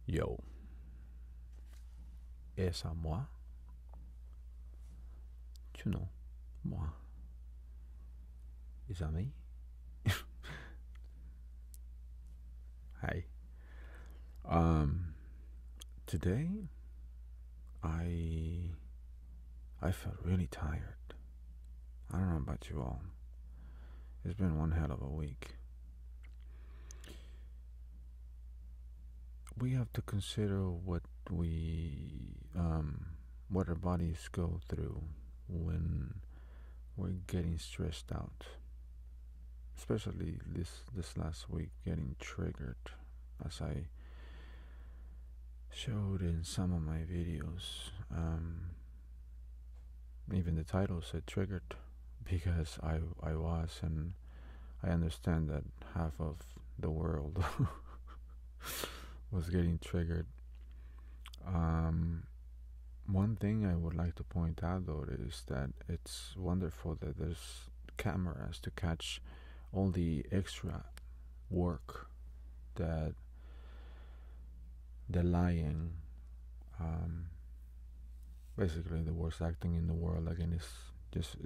Yo, est à moi? Tu know, moi. Is that me? Hi. Um, Today I I felt really tired. I don't know about you all. It's been one hell of a week. We have to consider what our bodies go through when we're getting stressed out. Especially this last week, getting triggered, as I showed in some of my videos. Even the title said triggered because I was, and I understand that half of the world was getting triggered. Um, One thing I would like to point out though is that it's wonderful that there's cameras to catch all the extra work that the lying, um, basically the worst acting in the world again is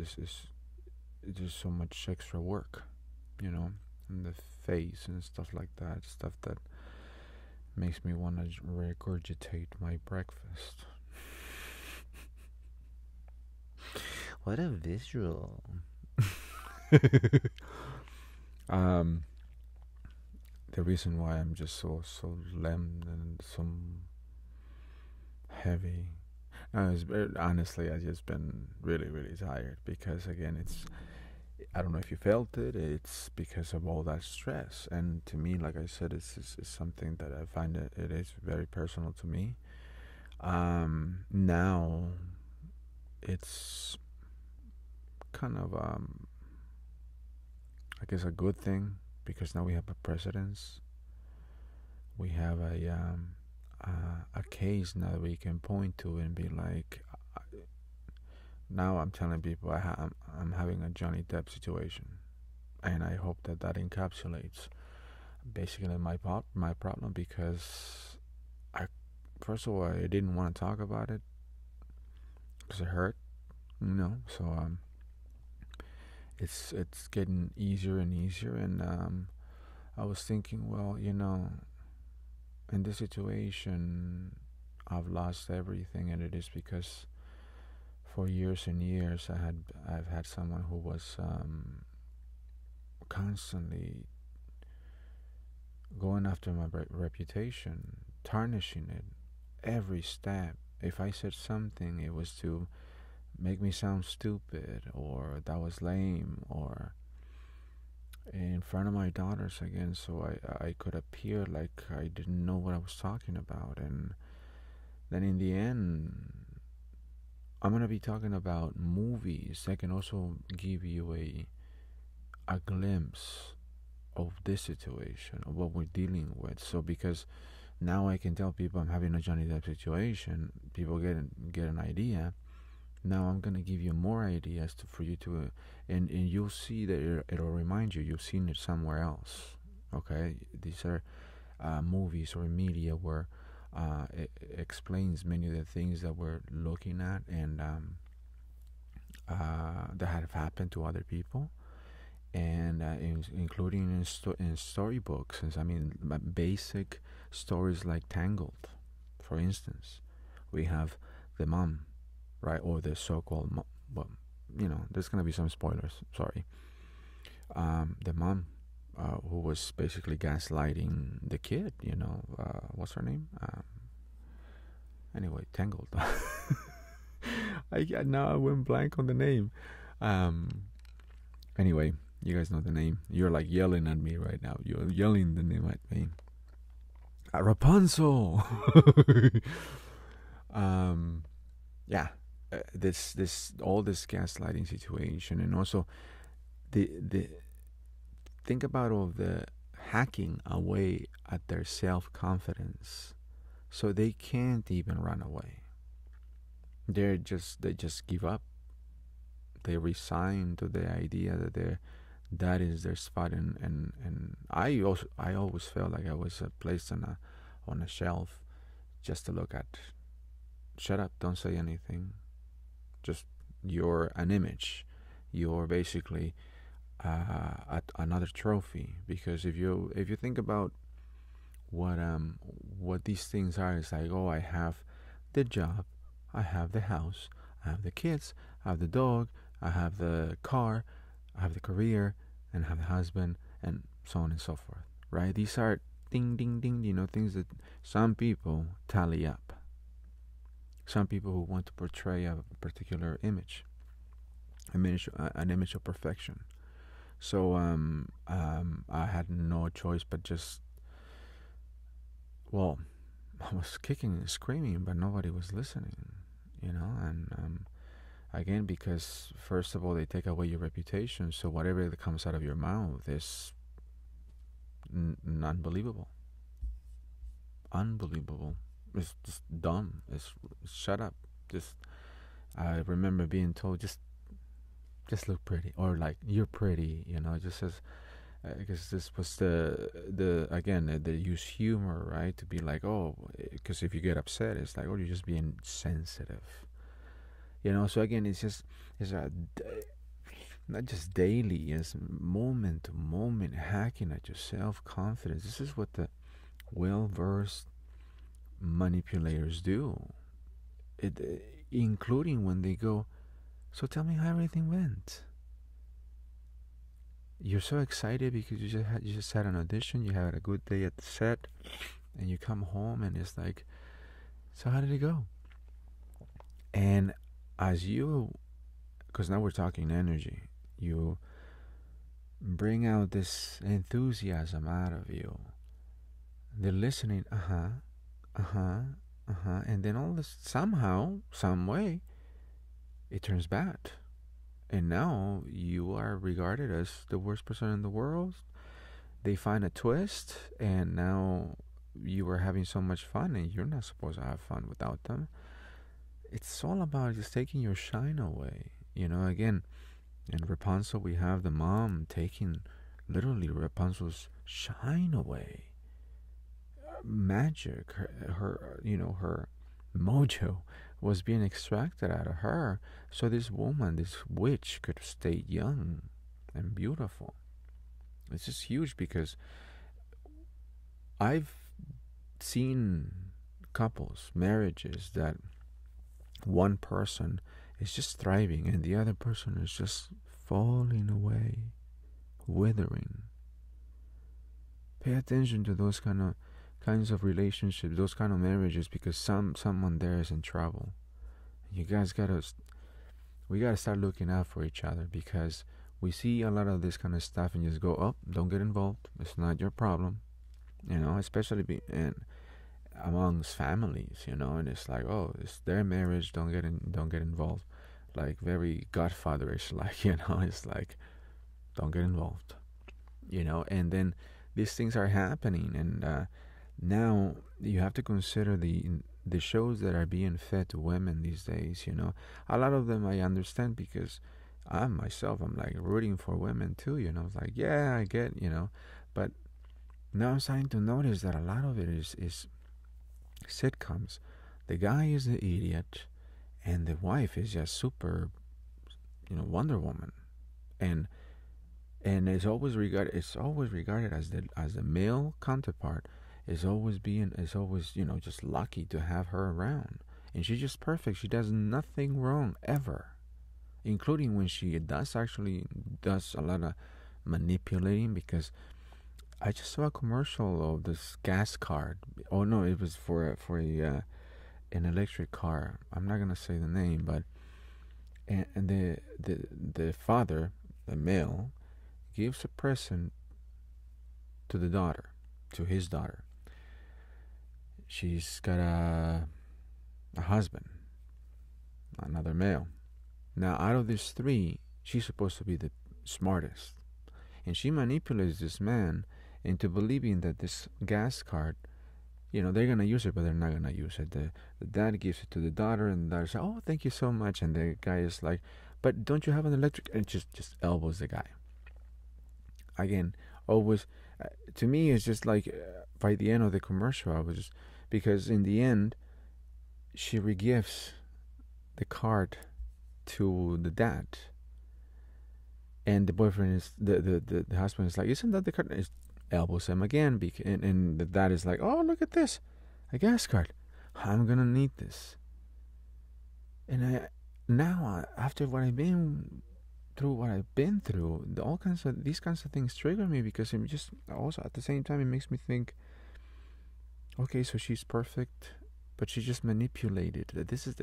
is just so much extra work, you know, in the face and stuff like that, stuff that makes me want to regurgitate my breakfast. What a visual. um, the reason why I'm just so limp and so heavy. No, honestly, I've just been really tired because again, I don't know if you felt it. It's because of all that stress, and to me, like I said, it's something that I find it is very personal to me. Now it's kind of I guess a good thing because now we have a precedence. We have a case now that we can point to and be like, now I'm telling people I'm having a Johnny Depp situation, and I hope that that encapsulates basically my problem because I first of all I didn't want to talk about it because it hurt, you know. So it's getting easier and easier, and I was thinking, well, you know, in this situation, I've lost everything, and it is because for years and years I've had someone who was constantly going after my reputation, tarnishing it every step. If I said something, it was to make me sound stupid or that was lame or in front of my daughters again, so I could appear like I didn't know what I was talking about. And then in the end, I'm gonna be talking about movies that can also give you a glimpse of this situation, of what we're dealing with. So because now I can tell people I'm having a Johnny Depp situation, people get an idea. Now I'm gonna give you more ideas for you to, and you'll see that it'll remind you you've seen it somewhere else. Okay, these are movies or media where it explains many of the things that we're looking at and that have happened to other people, and including in storybooks. And I mean, basic stories like Tangled, for instance. We have the mom, right, or the so-called well, you know, there's gonna be some spoilers. Sorry. The mom, who was basically gaslighting the kid. You know, what's her name? Anyway, Tangled. I now I went blank on the name. Um, anyway, you guys know the name. You're like yelling at me right now. You're yelling the name at me. Rapunzel. um, yeah. This all this gaslighting situation, and also the think about all the hacking away at their self confidence, so they can't even run away. They just give up. They resign to the idea that that is their spot, and I always felt like I was placed on a shelf, just to look at. Shut up, don't say anything. Just you're an image. You're basically another trophy. Because if you think about what these things are, it's like, oh, I have the job, I have the house, I have the kids, I have the dog, I have the car, I have the career, and I have the husband, and so on and so forth. Right? These are ding ding ding, things that some people tally up. Some people who want to portray a particular image, an image of perfection. So I had no choice but just, well, I was kicking and screaming, but nobody was listening, and again, because first of all, they take away your reputation, so whatever that comes out of your mouth is unbelievable. Unbelievable. It's just dumb. It's shut up. Just I remember being told, just look pretty, or like, you're pretty, just as because this was the again, they use humor, right, to be like, oh, because if you get upset, it's like, oh, you're just being sensitive, so again, it's not just daily, it's moment to moment hacking at your self-confidence. This is what the well-versed manipulators do, including when they go, so tell me how everything went. You're so excited because you just had an audition, you had a good day at the set, and you come home and it's like, so how did it go? And because now we're talking energy, you bring out this enthusiasm out of you. They're listening, and then all this, somehow, some way, it turns bad. And now you are regarded as the worst person in the world. They find a twist, and now you were having so much fun, and you're not supposed to have fun without them. It's all about just taking your shine away. Again, in Rapunzel, we have the mom taking literally Rapunzel's shine away. Magic, her mojo was being extracted out of her, so this woman, this witch, could stay young and beautiful. It's just huge, because I've seen couples, marriages, that one person is just thriving and the other person is just falling away, withering. Pay attention to those kinds of relationships, those kind of marriages, because someone there is in trouble. You guys we gotta start looking out for each other, because we see a lot of this kind of stuff and just go, oh, don't get involved. It's not your problem, especially amongst families, and it's like, oh, it's their marriage. Don't get involved. Like very Godfatherish, like, it's like, don't get involved, and then these things are happening, and now you have to consider the shows that are being fed to women these days. A lot of them I understand, because I'm like rooting for women too. It's like, yeah, I get, but now I'm starting to notice that a lot of it is sitcoms. The guy is the idiot, and the wife is just super, Wonder Woman, and it's always regarded as the male counterpart is always just lucky to have her around, and she's just perfect. She does nothing wrong ever, including when she does a lot of manipulating. Because I just saw a commercial of this gas card. Oh no, it was for an electric car. I'm not gonna say the name, but and the father, the male, gives a present to his daughter. She's got a husband, another male. Now, out of these three, she's supposed to be the smartest, and she manipulates this man into believing that this gas card, they're gonna use it, but they're not gonna use it. The dad gives it to the daughter, and the daughter says, "Oh, thank you so much," and the guy is like, "But don't you have an electric?" And just elbows the guy. Again, always, to me, it's just like by the end of the commercial, I was just because in the end, she regifts the card to the dad, and the boyfriend is the husband is like, isn't that the card? It elbows him again, and the dad is like, oh, look at this, a gas card. I'm gonna need this. And now, after what I've been through, these kinds of things trigger me, because it just also at the same time it makes me think, okay, so she's perfect, but she just manipulated. This is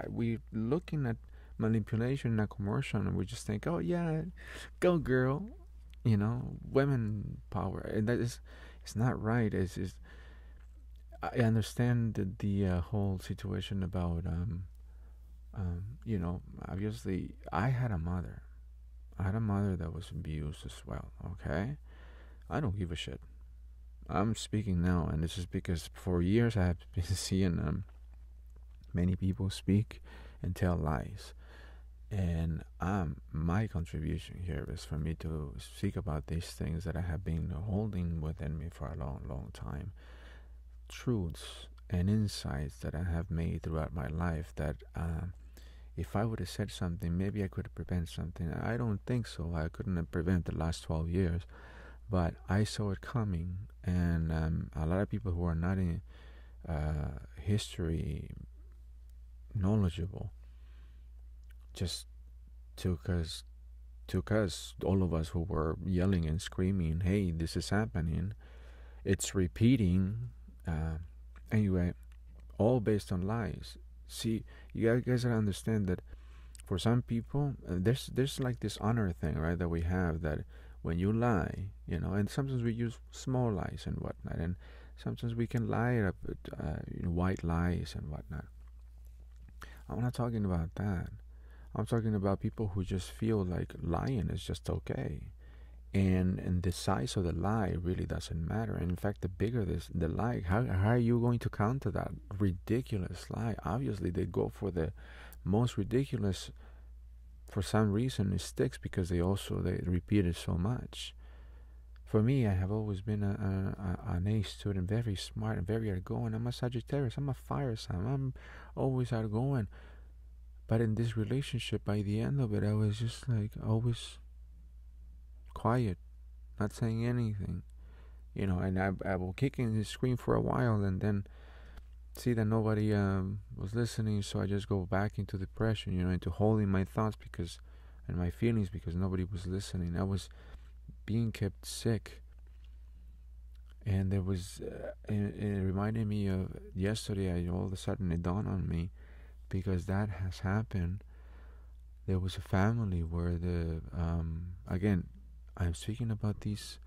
we're looking at manipulation in a commercial, and we just think, oh yeah, go girl, women power, and it's not right. I understand the whole situation about obviously I had a mother. That was abused as well. Okay, I don't give a shit. I'm speaking now, and this is because for years I have been seeing many people speak and tell lies. And my contribution here is for me to speak about these things that I have been holding within me for a long, long time. Truths and insights that I have made throughout my life that if I would have said something, maybe I could have prevented something. I don't think so. I couldn't have prevented the last 12 years. But I saw it coming. And a lot of people who are not in history knowledgeable just took us, all of us who were yelling and screaming, hey, this is happening, it's repeating, anyway, all based on lies. See, you guys gotta understand that for some people, there's like this honor thing, right, that we have, that when you lie, and sometimes we use small lies and whatnot, and sometimes we can lie up white lies and whatnot. I'm not talking about that. I'm talking about people who just feel like lying is just okay. And the size of the lie really doesn't matter. And in fact, the bigger the lie, how are you going to counter that ridiculous lie? Obviously, they go for the most ridiculous. For some reason, it sticks because they repeat it so much. For me, I have always been an A student, very smart and very outgoing. I'm a Sagittarius. I'm a fire sign. I'm always outgoing. But in this relationship, by the end of it, I was just like always quiet, not saying anything, and I will kick and scream for a while, and then see that nobody was listening, so I just go back into depression, into holding my thoughts and my feelings because nobody was listening. I was being kept sick, and there was, it reminded me of yesterday. All of a sudden it dawned on me, because that has happened. There was a family where again, I'm speaking about these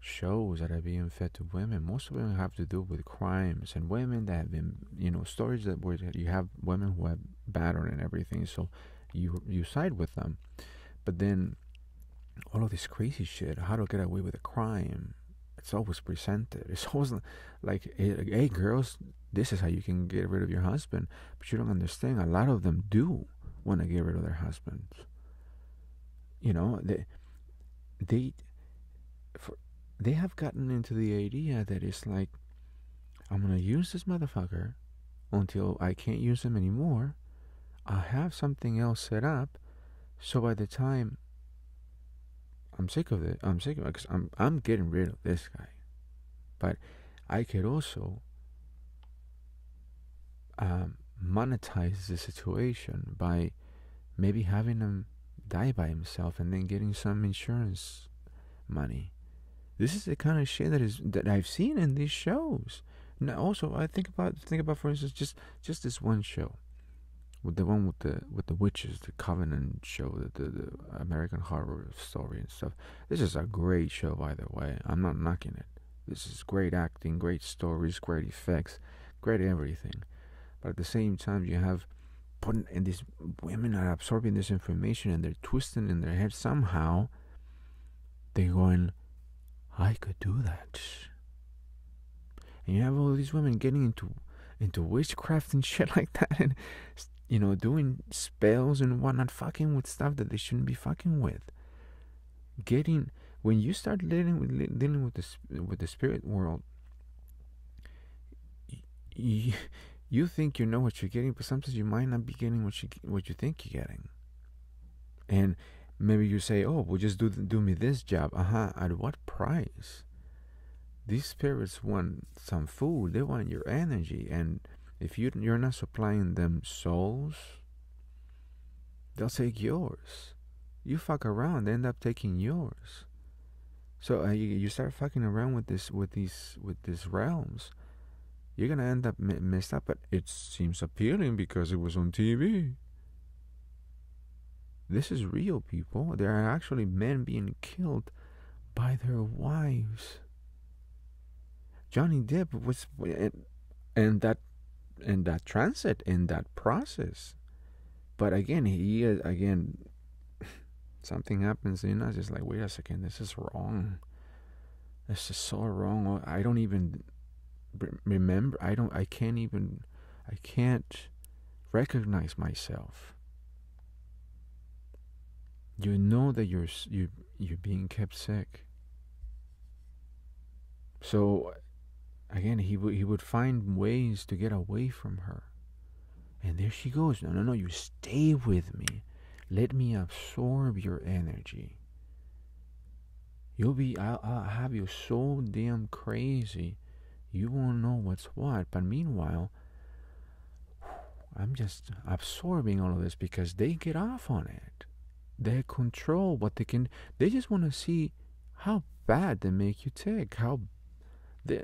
shows that are being fed to women. Most of them have to do with crimes and women that have been, stories where you have women who have battered and everything. So you side with them, but then all of this crazy shit, how to get away with a crime, it's always presented. It's always like, hey girls, this is how you can get rid of your husband. But you don't understand, a lot of them do want to get rid of their husbands. They have gotten into the idea that it's like, I'm gonna use this motherfucker until I can't use him anymore. I'll have something else set up, so by the time I'm sick of it because I'm getting rid of this guy. But I could also monetize the situation by maybe having him die by himself and then getting some insurance money. This is the kind of shit that I've seen in these shows. Now, also, I think about for instance, just this one show, with the one with the witches, the Covenant show, the American Horror Story and stuff. This is a great show, by the way. I'm not knocking it. This is great acting, great stories, great effects, great everything. But at the same time, you have and these women are absorbing this information and they're twisting in their head somehow. They're going, I could do that. And you have all these women getting into witchcraft and shit like that, and doing spells and whatnot, fucking with stuff that they shouldn't be fucking with. When you start dealing with the spirit world, you, you think you know what you're getting, but sometimes you might not be getting what you think you're getting. And maybe you say, "Oh, well, just do me this job." At what price? These spirits want some food. They want your energy, and if you're not supplying them souls, they'll take yours. You fuck around, they end up taking yours. So you start fucking around with these realms. You're gonna end up messed up. But it seems appealing because it was on TV. This is real, people. There are actually men being killed by their wives. Johnny Depp was in that transit, in that process. But again, something happens in us. It's like, wait a second, this is wrong. This is so wrong. I don't even remember. I can't recognize myself. You know that you're being kept sick. So again, he would find ways to get away from her. And there she goes. No, you stay with me. Let me absorb your energy. I'll have you so damn crazy, you won't know what's what. But meanwhile, I'm just absorbing all of this because they get off on it. They control what they can. They just want to see how bad they make you tick.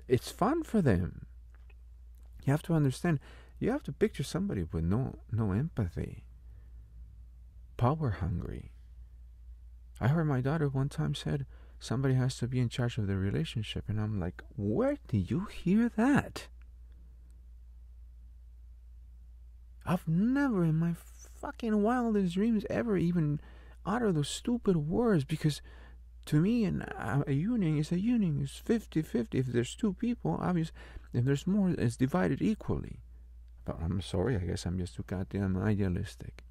It's fun for them. You have to understand. You have to picture somebody with no empathy. Power hungry. I heard my daughter one time said somebody has to be in charge of the relationship, and I'm like, where did you hear that? I've never in my fucking wildest dreams ever even uttered those stupid words, because to me a union is a union. It's 50-50. If there's two people, obviously, if there's more, it's divided equally. But I'm sorry, I guess I'm just too goddamn idealistic.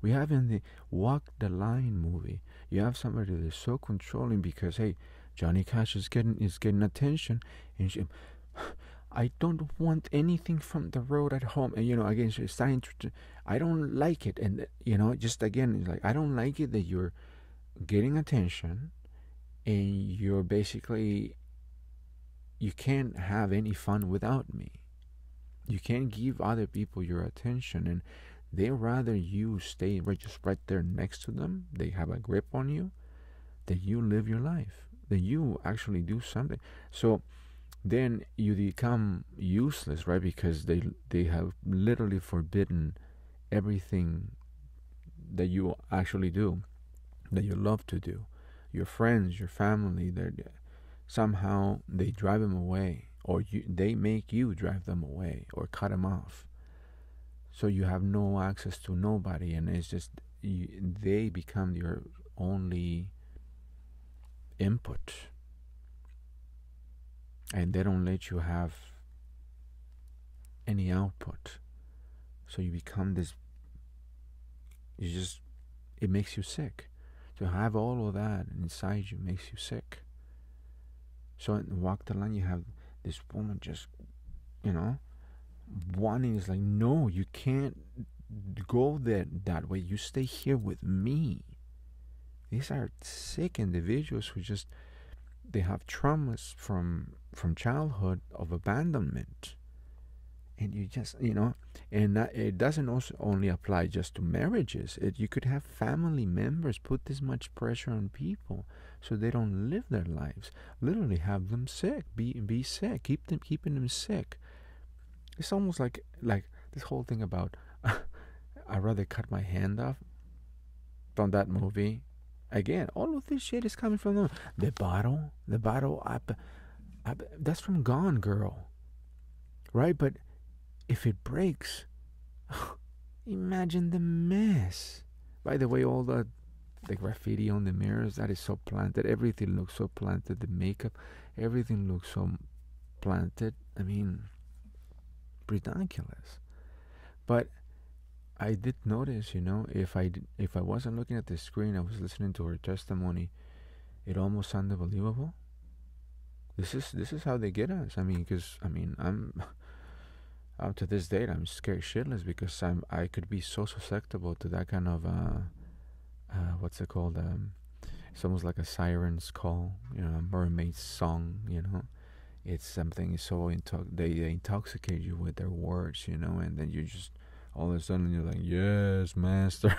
We have in the Walk the Line movie, you have somebody that is so controlling because, hey, Johnny Cash is getting attention, and I don't want anything from the road at home. And again, she's starting to, I don't like it, and just again, it's like, I don't like it that you're getting attention, and you're basically, you can't have any fun without me. You can't give other people your attention, and they rather you stay just right there next to them. They have a grip on you. That you live your life. That you actually do something. So then you become useless, right? Because they have literally forbidden everything that you actually do, that you love to do. Your friends, your family, somehow they drive them away, or they make you drive them away or cut them off. So you have no access to nobody, and it's just they become your only input, and they don't let you have any output. So you become this. It makes you sick. To have all of that inside you makes you sick. So in Walk the Line, you have this woman just, wanting, is like, no, you can't go that way. You stay here with me. These are sick individuals who just, they have traumas from childhood of abandonment. And you just, and it doesn't also only apply just to marriages. You could have family members put this much pressure on people so they don't live their lives. Literally have them sick, be sick, keeping them sick. It's almost like this whole thing about I'd rather cut my hand off from that movie. Again, all of this shit is coming from them. The bottle, that's from Gone Girl, right? But if it breaks, imagine the mess. By the way, all the graffiti on the mirrors, that is so planted. Everything looks so planted. The makeup, everything looks so planted. I mean, ridiculous. But I did notice, if I wasn't looking at the screen, I was listening to her testimony, it almost sounded believable. This is how they get us. I mean, because I mean, I'm up to this date, I'm scared shitless because I could be so susceptible to that kind of what's it called? It's almost like a siren's call, a mermaid's song. It's something so they intoxicate you with their words, and then you just all of a sudden you're like, yes, master.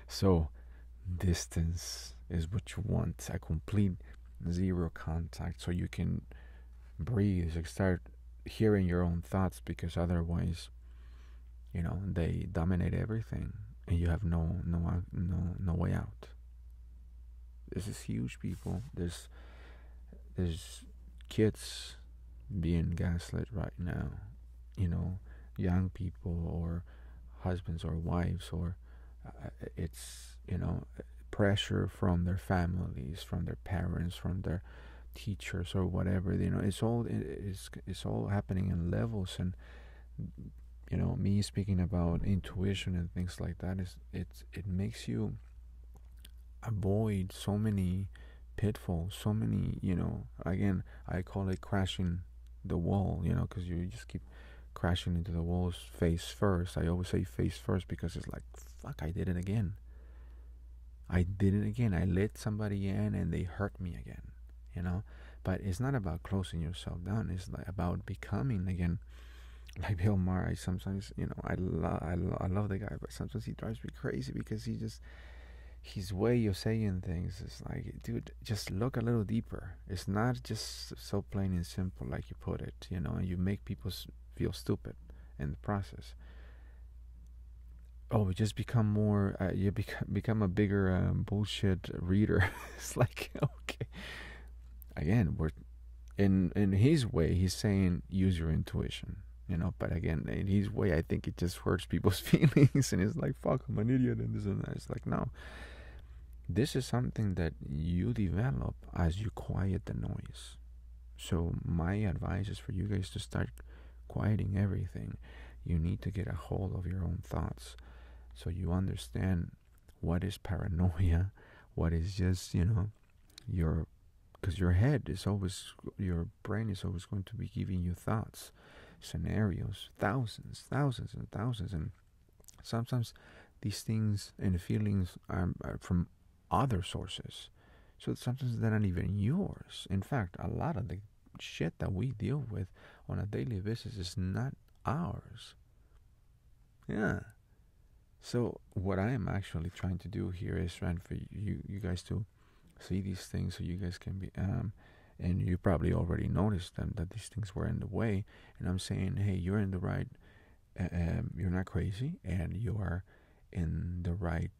So distance is what you want, a complete zero contact, so you can breathe, like start hearing your own thoughts, because otherwise, they dominate everything, and you have no way out. This is huge, people. There's kids being gaslit right now. You know, young people or husbands or wives, or it's pressure from their families, from their parents, from their teachers or whatever. It's all happening in levels. And me speaking about intuition and things like that, it makes you avoid so many pitfalls, so many, again, I call it crashing the wall, because you just keep crashing into the walls face first. I always say face first because it's like, fuck, I did it again. I did it again. I let somebody in and they hurt me again. But it's not about closing yourself down. It's like about becoming again. Like Bill Maher, I sometimes, I love the guy, but sometimes he drives me crazy because his way of saying things is like, dude, just look a little deeper. It's not just so plain and simple like you put it, and you make people feel stupid in the process. Oh, just become more, you become a bigger bullshit reader. It's like, okay, again, we're in his way, he's saying use your intuition, but again, in his way, I think it just hurts people's feelings, and it's like, fuck, I'm an idiot, and this and that. It's like, no, this is something that you develop as you quiet the noise. So my advice is for you guys to start quieting everything. You need to get a hold of your own thoughts, so you understand what is paranoia, what is just, your, because your brain is always going to be giving you thoughts, scenarios, thousands and thousands. And sometimes these things and feelings are from other sources. So sometimes they're not even yours. In fact, a lot of the shit that we deal with on a daily basis is not ours. Yeah. So what I am actually trying to do here is trying for you guys to see these things, so you guys can be and you probably already noticed them, that these things were in the way, and I'm saying, hey, you're in the right, you're not crazy, and you are in the right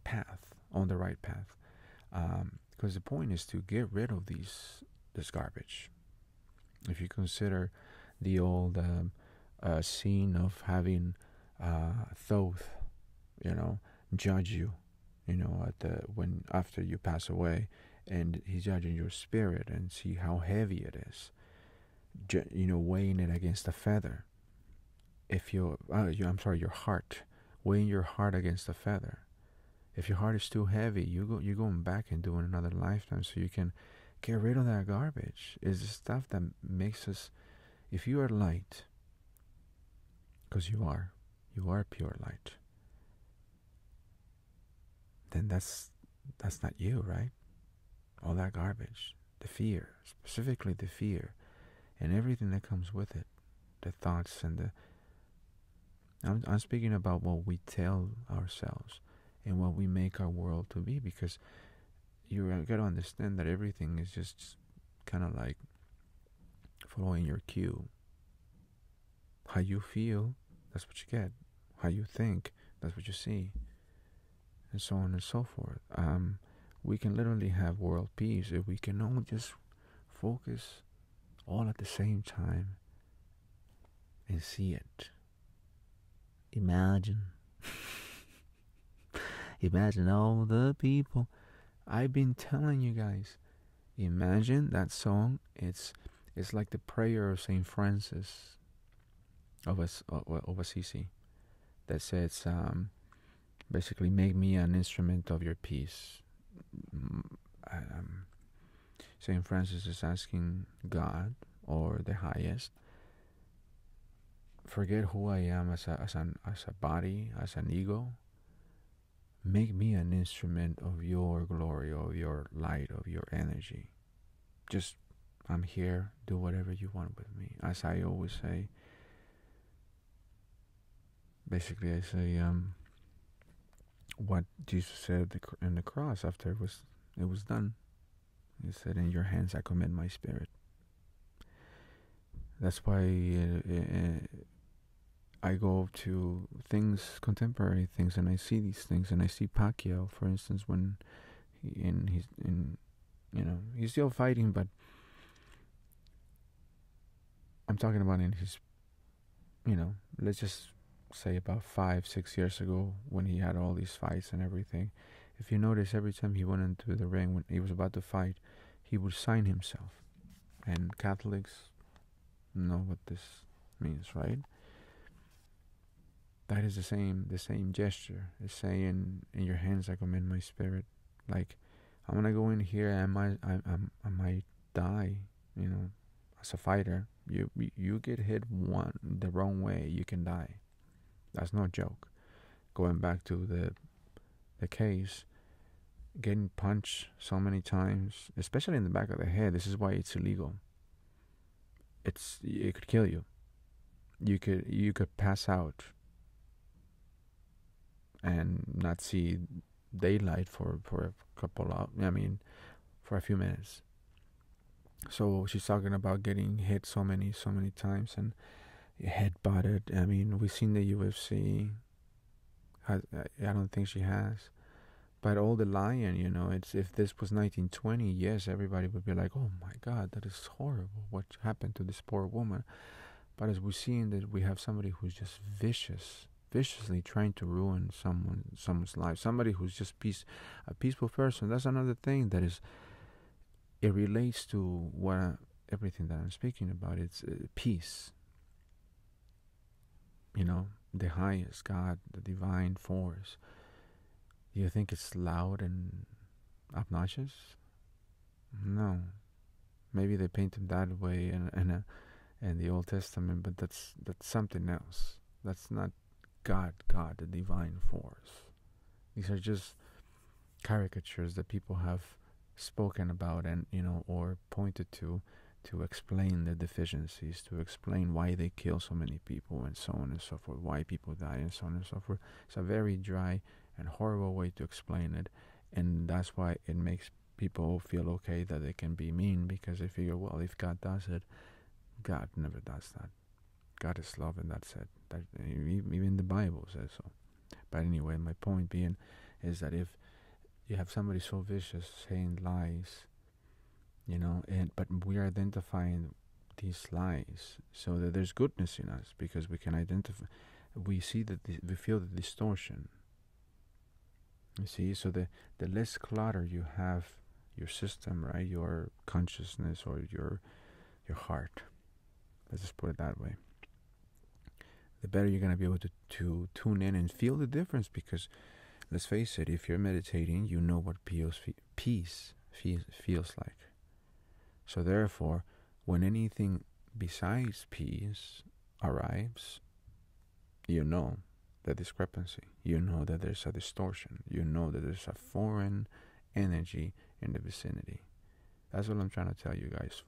path, on the right path, because the point is to get rid of this garbage. If you consider the old scene of having Thoth, judge you, at when after you pass away, and he's judging your spirit and see how heavy it is, weighing it against a feather. If your heart, weighing your heart against a feather. If your heart is too heavy, you're going back and doing another lifetime, so you can get rid of that garbage. It's the stuff that makes us, if you are light, because you are pure light, then that's not you, right? All that garbage, the fear, specifically the fear, and everything that comes with it, the thoughts and I'm speaking about what we tell ourselves and what we make our world to be, because you got to understand that everything is just kind of like following your cue. How you feel, that's what you get. How you think, that's what you see, and so on and so forth. We can literally have world peace if we can all just focus all at the same time and see it. Imagine. Imagine all the people. I've been telling you guys. Imagine that song. It's like the prayer of Saint Francis of Assisi, that says, basically, make me an instrument of your peace. Saint Francis is asking God or the highest, forget who I am as a body, as an ego. Make me an instrument of your glory, of your light, of your energy. Just, I'm here, do whatever you want with me. As I always say, basically I say, what Jesus said in the cross after it was done. He said, in your hands I commit my spirit. That's why I go to things, contemporary things, and I see these things, and I see Pacquiao, for instance, when he's still fighting, but I'm talking about in his, let's just say about 5-6 years ago, when he had all these fights and everything. If you notice, every time he went into the ring, when he was about to fight, he would sign himself. And Catholics know what this means, right? That is the same gesture. It's saying, in your hands I commit my spirit. Like, I'm gonna go in here, I might die, as a fighter. You get hit the wrong way, you can die. That's no joke. Going back to the case, getting punched so many times, especially in the back of the head. This is why it's illegal. It could kill you. You could pass out and not see daylight for a few minutes. So she's talking about getting hit so many times and head-butted. I mean, we've seen the UFC. I don't think she has. But all the Lion, it's, if this was 1920, yes, everybody would be like, oh my God, that is horrible. What happened to this poor woman? But as we're seeing that we have somebody who's just viciously trying to ruin someone's life, somebody who's just a peaceful person. That's another thing that is, it relates to everything that I'm speaking about. It's peace. The highest God, the divine force. Do you think it's loud and obnoxious? No. Maybe they paint him that way in the Old Testament, but that's something else. That's not God, the divine force. These are just caricatures that people have spoken about and, or pointed to explain the deficiencies, to explain why they kill so many people and so on and so forth, why people die and so on and so forth. It's a very dry and horrible way to explain it, and that's why it makes people feel okay that they can be mean, because they figure, well, if God does it, God never does that. God is love, and that's it. That, even the Bible says so. But anyway, my point being is that if you have somebody so vicious saying lies, but we are identifying these lies so that there's goodness in us, because we can identify, we see that we feel the distortion. You see, so the less clutter you have your system, right, your consciousness or your heart, let's just put it that way, the better you're going to be able to tune in and feel the difference. Because let's face it, if you're meditating, you know what peace feels like. So therefore, when anything besides peace arrives, you know the discrepancy. You know that there's a distortion. You know that there's a foreign energy in the vicinity. That's what I'm trying to tell you guys.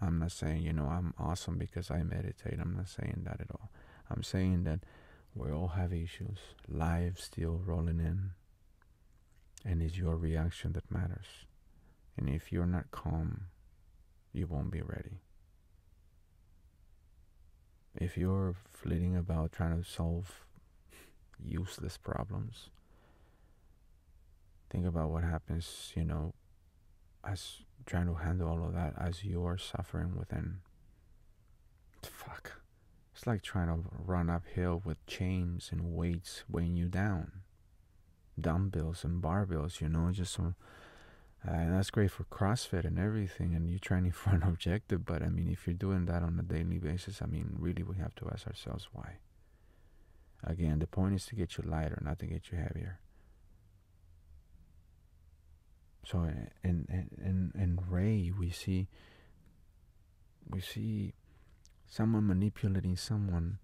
I'm not saying, I'm awesome because I meditate. I'm not saying that at all. I'm saying that we all have issues. Life still rolling in. And it's your reaction that matters. And if you're not calm, you won't be ready. If you're flitting about trying to solve useless problems, think about what happens, as trying to handle all of that as you're suffering within. Fuck. It's like trying to run uphill with chains and weights weighing you down. Dumbbells and barbells, just some. And that's great for CrossFit and everything, and you're training for an objective, but if you're doing that on a daily basis, really we have to ask ourselves why. Again, the point is to get you lighter, not to get you heavier. So, and Ray, we see someone manipulating someone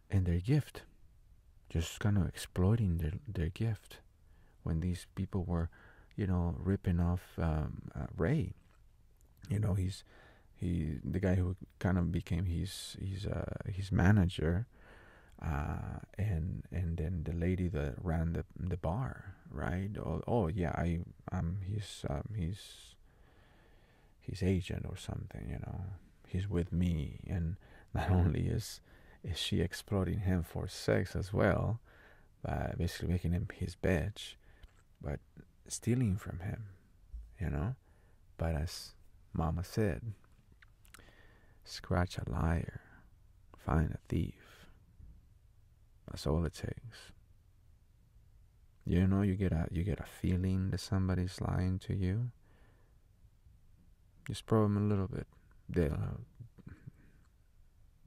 and their gift, just kind of exploiting their gift. When these people were, ripping off Ray, the guy who kind of became his manager, and then the lady that ran the bar, right? Oh yeah, I'm his agent or something, He's with me, and not only is she exploiting him for sex as well, by basically making him his bitch, but stealing from him, But as Mama said, scratch a liar, find a thief. That's all it takes. You get a feeling that somebody's lying to you. Just probe them a little bit.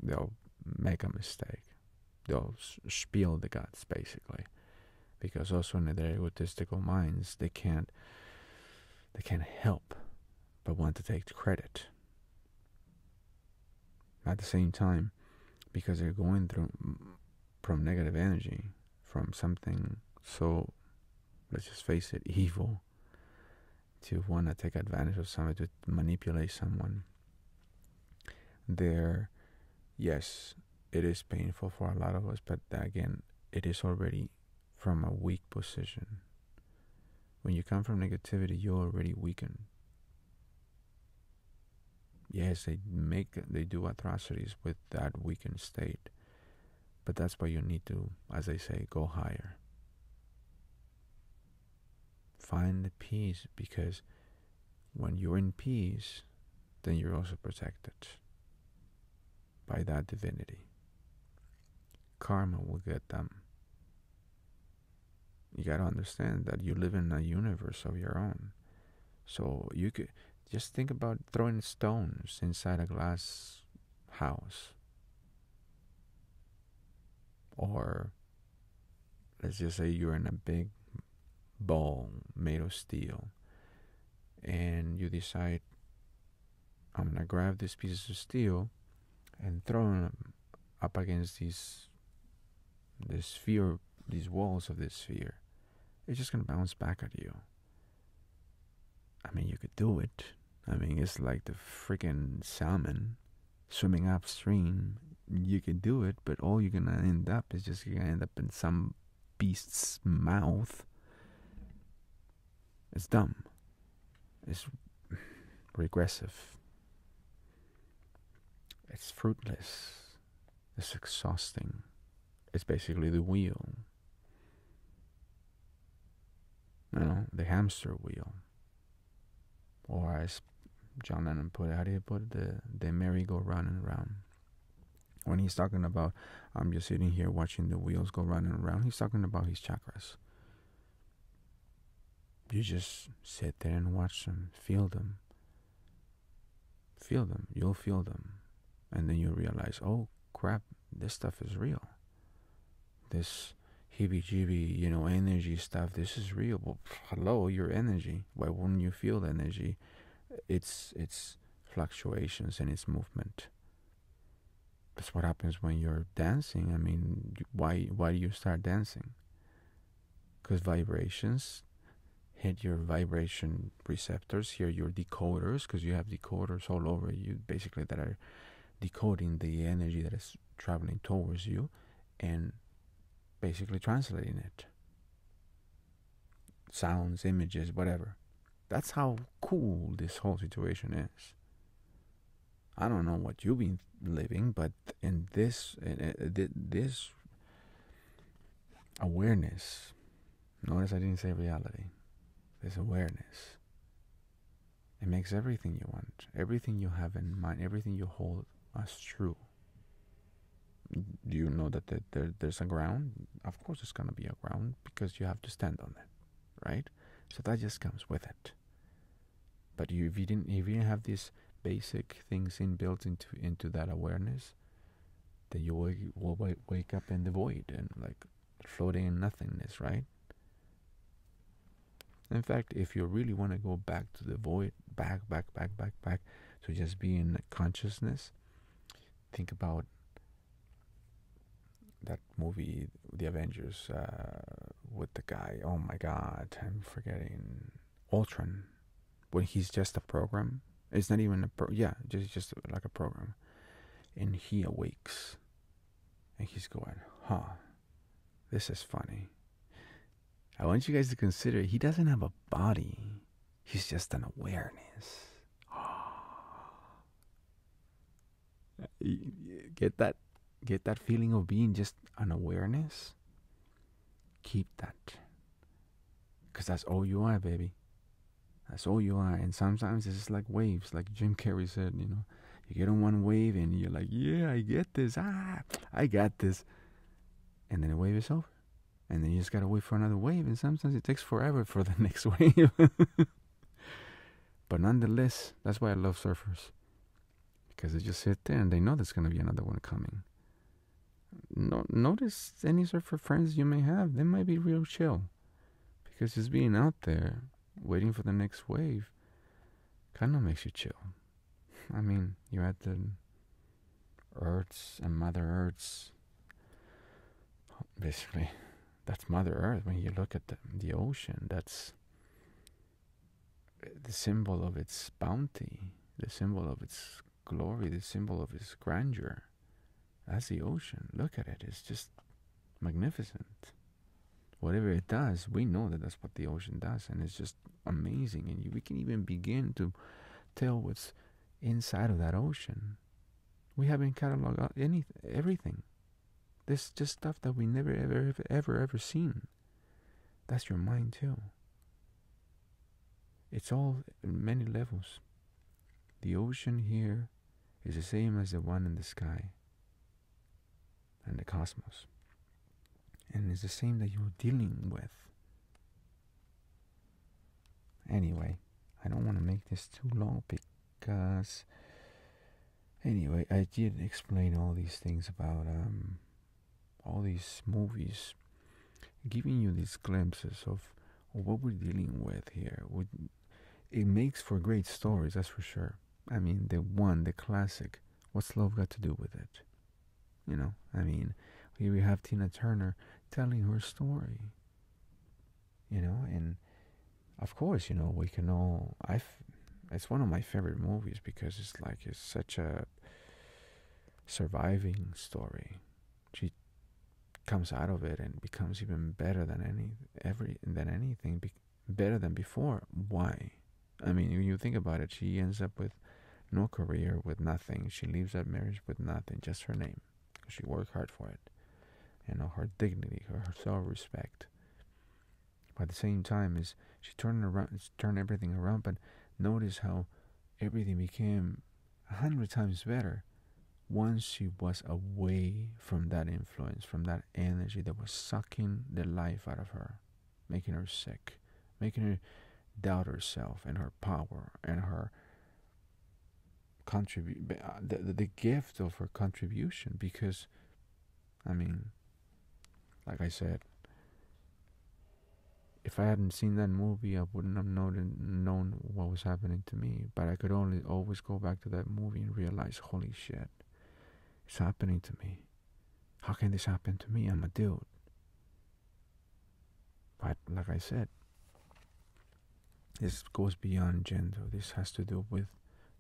They'll make a mistake. They'll spill the guts, basically, because also in their egotistical minds, they can't help but want to take the credit. At the same time, because they're going through from negative energy, from something so, let's just face it, evil, to want to take advantage of someone, to manipulate someone. Yes, it is painful for a lot of us, but again, it is already from a weak position. When you come from negativity, you're already weakened. Yes, they do atrocities with that weakened state, but that's why you need to, as I say, go higher. Find the peace, because when you're in peace, then you're also protected by that divinity. Karma will get them. You gotta understand that you live in a universe of your own. So you could just think about throwing stones inside a glass house. Or let's just say you're in a big ball made of steel, and you decide, I'm gonna grab these pieces of steel and throw them up against this sphere, these walls of this sphere. It's just gonna bounce back at you. I mean, you could do it. I mean, it's like the freaking salmon swimming upstream. You could do it, but all you're gonna end up is just you're gonna end up in some beast's mouth. It's dumb. It's regressive. It's fruitless. It's exhausting. It's basically the wheel. The hamster wheel. Or as John Lennon put it, how do you put it? The merry-go-round and round. When he's talking about, I'm just sitting here watching the wheels go round and round, he's talking about his chakras. You just sit there and watch them, feel them. Feel them, you'll feel them. And then you realize, oh crap, this stuff is real. This heebie-jeebie, energy stuff, this is real. Well, hello, your energy. Why wouldn't you feel energy? It's fluctuations and its movement. That's what happens when you're dancing. I mean, why do you start dancing? Because vibrations hit your vibration receptors, here your decoders, because you have decoders all over you, basically, that are decoding the energy that is traveling towards you and basically translating it. Sounds, images, whatever. That's how cool this whole situation is. I don't know what you've been living, but in this awareness, notice I didn't say reality, this awareness, it makes everything you want, everything you have in mind, everything you hold as true. Do you know that there's a ground? Of course it's going to be a ground, because you have to stand on it, right? So that just comes with it. But if you didn't have these basic things inbuilt into that awareness, then you will wake up in the void and like floating in nothingness, right? In fact, if you really want to go back to the void, back to just being consciousness, think about that movie, The Avengers, with the guy. Oh my God, I'm forgetting. Ultron, when he's just a program. It's not even yeah, just like a program, and he awakes, and he's going, huh, this is funny. I want you guys to consider he doesn't have a body. He's just an awareness. Get that? Get that feeling of being just an awareness? Keep that. Because that's all you are, baby. That's all you are. And sometimes it's just like waves, like Jim Carrey said, you know. You get on one wave and you're like, yeah, I get this. I got this. And then the wave is over. And then you just gotta wait for another wave. And sometimes it takes forever for the next wave. But nonetheless, that's why I love surfers. Because they just sit there and they know there's gonna be another one coming. Notice any surfer friends you may have. They might be real chill. Because just being out there, waiting for the next wave, kind of makes you chill. I mean, you're at the Earth's and Mother Earth's. Basically, that's Mother Earth. When you look at the ocean, that's the symbol of its bounty, the symbol of its glory, the symbol of its grandeur. That's the ocean. Look at it. It's just magnificent. Whatever it does, we know that that's what the ocean does, and it's just amazing. And we can even begin to tell what's inside of that ocean. We haven't cataloged everything. There's just stuff that we never ever seen. That's your mind too. It's all in many levels. The ocean here is the same as the one in the sky and the cosmos. And it's the same that you're dealing with. Anyway, I don't want to make this too long because... Anyway, I did explain all these things about all these movies, giving you these glimpses of what we're dealing with here. It makes for great stories, that's for sure. I mean, the classic, what's love got to do with it? You know, I mean, here we have Tina Turner telling her story. You know, and of course, you know, we can all... It's one of my favorite movies because it's such a surviving story. She comes out of it and becomes even better than anything, better than before. Why? I mean, when you think about it, she ends up with no career, with nothing. She leaves that marriage with nothing, just her name. She worked hard for it. You know, her dignity, her self-respect. But at the same time, she turned everything around, but notice how everything became 100 times better once she was away from that influence, from that energy that was sucking the life out of her, making her sick, making her doubt herself and her power and her the gift of her contribution. Because, I mean, like I said, if I hadn't seen that movie, I wouldn't have known what was happening to me. But I could always go back to that movie and realize, holy shit, it's happening to me. How can this happen to me? I'm a dude. But like I said, this goes beyond gender. This has to do with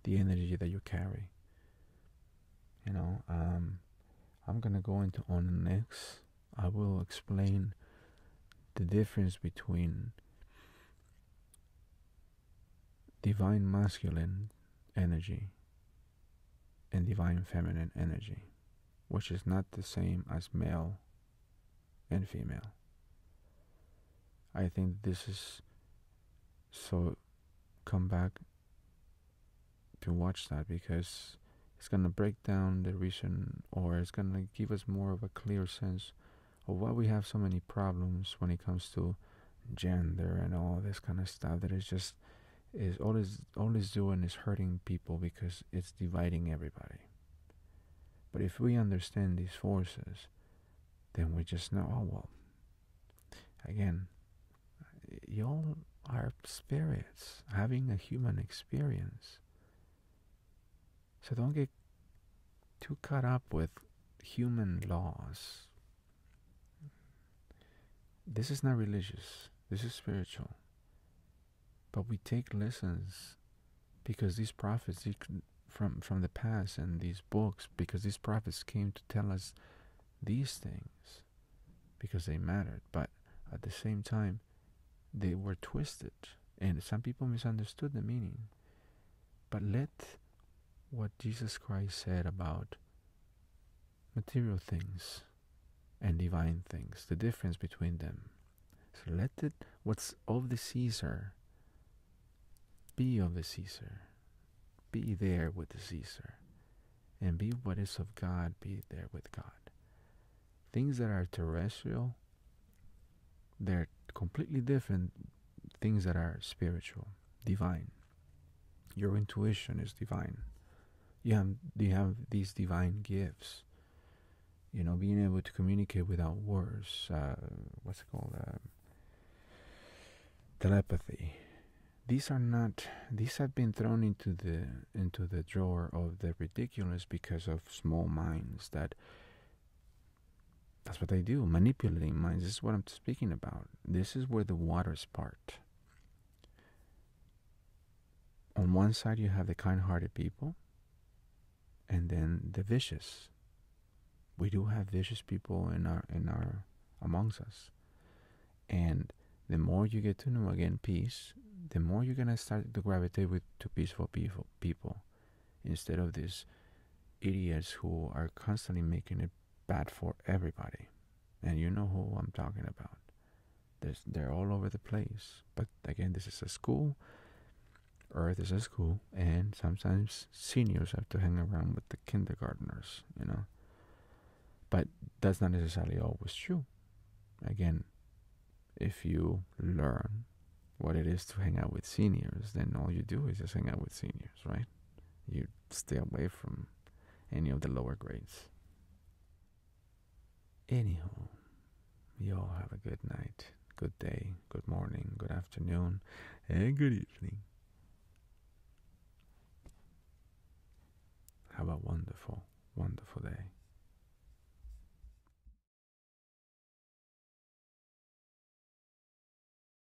the energy that you carry. You know, I'm gonna go into on next. I will explain the difference between divine masculine energy and divine feminine energy, which is not the same as male and female. I think this is so... come back to watch that, because it's gonna break down the reason, or it's gonna give us more of a clear sense of why we have so many problems when it comes to gender and all this kind of stuff. That is all it's doing is hurting people, because it's dividing everybody. But if we understand these forces, then we just know, oh well, again, y'all are spirits having a human experience. So don't get too caught up with human laws. This is not religious, this is spiritual. But we take lessons because these prophets from the past and these books, because these prophets came to tell us these things because they mattered. But at the same time, they were twisted, and some people misunderstood the meaning. But let what Jesus Christ said about material things and divine things, the difference between them. So let what's of the Caesar be of the Caesar. Be there with the Caesar. And be what is of God, be there with God. Things that are terrestrial, they're completely different. Things that are spiritual, divine. Your intuition is divine. You have these divine gifts. Being able to communicate without words. What's it called? Telepathy. These have been thrown into the drawer of the ridiculous because of small minds. That's what they do, manipulating minds. This is what I'm speaking about. This is where the waters part. On one side you have the kind-hearted people, and then the vicious. We do have vicious people in our amongst us. And the more you get to know, again, peace, the more you're gonna start to gravitate to peaceful people instead of these idiots who are constantly making it bad for everybody. And you know who I'm talking about. They're all over the place. But again, this is a school. Earth is a school, and sometimes seniors have to hang around with the kindergartners, But that's not necessarily always true. Again, if you learn what it is to hang out with seniors, then all you do is just hang out with seniors, right? You stay away from any of the lower grades. Anyhow, you all have a good night, good day, good morning, good afternoon, and good evening. Have a wonderful, wonderful day.